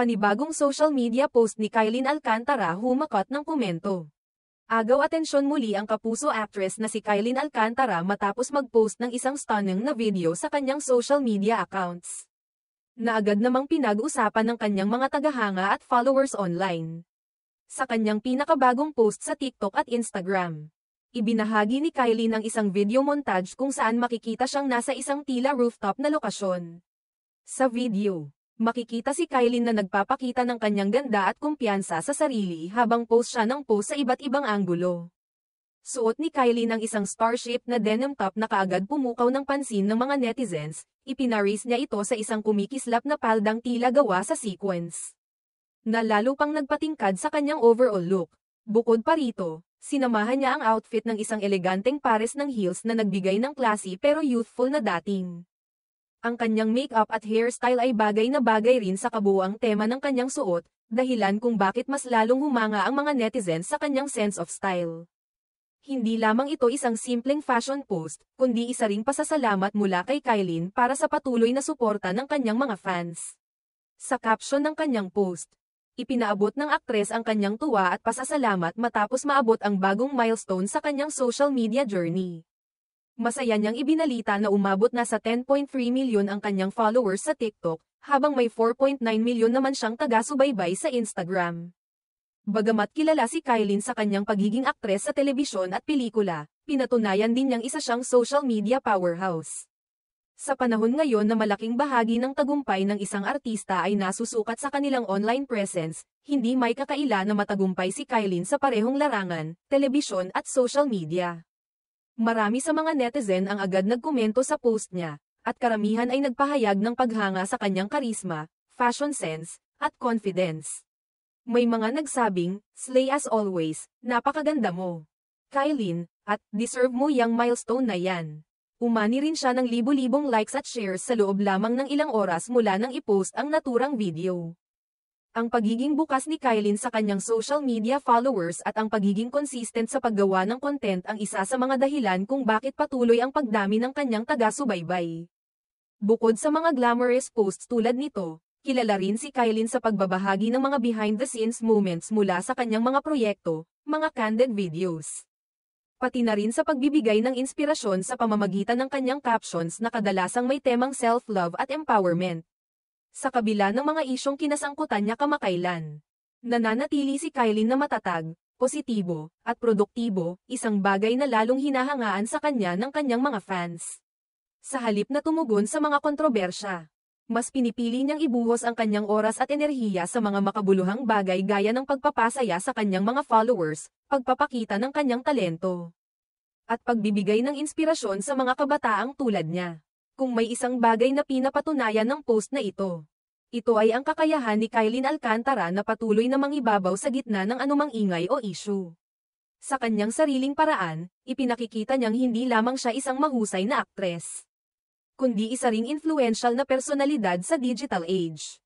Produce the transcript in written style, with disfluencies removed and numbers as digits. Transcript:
Panibagong social media post ni Kylin Alcantara humakot ng komento. Agaw atensyon muli ang kapuso actress na si Kylin Alcantara matapos mag-post ng isang stunning na video sa kanyang social media accounts, na agad namang pinag-usapan ng kanyang mga tagahanga at followers online. Sa kanyang pinakabagong post sa TikTok at Instagram, ibinahagi ni Kylin ang isang video montage kung saan makikita siyang nasa isang tila rooftop na lokasyon. Sa video, makikita si Kylin na nagpapakita ng kanyang ganda at kumpiyansa sa sarili habang post siya ng post sa iba't ibang anggulo. Suot ni Kylin ang isang star-shaped na denim top na kaagad pumukaw ng pansin ng mga netizens, ipinaris niya ito sa isang kumikislap na paldang tila gawa sa sequence, na lalo pang nagpatingkad sa kanyang overall look. Bukod pa rito, sinamahan niya ang outfit ng isang eleganteng pares ng heels na nagbigay ng classy pero youthful na dating. Ang kanyang makeup at hairstyle ay bagay na bagay rin sa kabuuang tema ng kanyang suot, dahilan kung bakit mas lalong humanga ang mga netizens sa kanyang sense of style. Hindi lamang ito isang simpleng fashion post, kundi isa ring pasasalamat mula kay Kylin para sa patuloy na suporta ng kanyang mga fans. Sa caption ng kanyang post, ipinaabot ng aktres ang kanyang tuwa at pasasalamat matapos maabot ang bagong milestone sa kanyang social media journey. Masaya niyang ibinalita na umabot na sa 10.3 milyon ang kanyang followers sa TikTok, habang may 4.9 milyon naman siyang taga-subaybay sa Instagram. Bagamat kilala si Kylin sa kanyang pagiging aktres sa telebisyon at pelikula, pinatunayan din niyang isa siyang social media powerhouse. Sa panahon ngayon na malaking bahagi ng tagumpay ng isang artista ay nasusukat sa kanilang online presence, hindi may kakaila na matagumpay si Kylin sa parehong larangan, telebisyon at social media. Marami sa mga netizen ang agad nagkomento sa post niya, at karamihan ay nagpahayag ng paghanga sa kanyang karisma, fashion sense, at confidence. May mga nagsabing, "Slay as always, napakaganda mo, Kylin, at deserve mo yang milestone na yan." Umani rin siya ng libo-libong likes at shares sa loob lamang ng ilang oras mula nang i-post ang naturang video. Ang pagiging bukas ni Kylin sa kanyang social media followers at ang pagiging consistent sa paggawa ng content ang isa sa mga dahilan kung bakit patuloy ang pagdami ng kanyang taga-subaybay. Bukod sa mga glamorous posts tulad nito, kilala rin si Kylin sa pagbabahagi ng mga behind-the-scenes moments mula sa kanyang mga proyekto, mga candid videos, pati na rin sa pagbibigay ng inspirasyon sa pamamagitan ng kanyang captions na kadalasang may temang self-love at empowerment. Sa kabila ng mga isyong kinasangkutan niya kamakailan, nananatili si Kylin na matatag, positibo, at produktibo, isang bagay na lalong hinahangaan sa kanya ng kanyang mga fans. Sa halip na tumugon sa mga kontrobersya, mas pinipili niyang ibuhos ang kanyang oras at enerhiya sa mga makabuluhang bagay gaya ng pagpapasaya sa kanyang mga followers, pagpapakita ng kanyang talento, at pagbibigay ng inspirasyon sa mga kabataang tulad niya. Kung may isang bagay na pinapatunayan ng post na ito ay ang kakayahan ni Kylin Alcantara na patuloy na mangibabaw sa gitna ng anumang ingay o issue. Sa kanyang sariling paraan, ipinakikita niyang hindi lamang siya isang mahusay na aktres, kundi isa ring influential na personalidad sa digital age.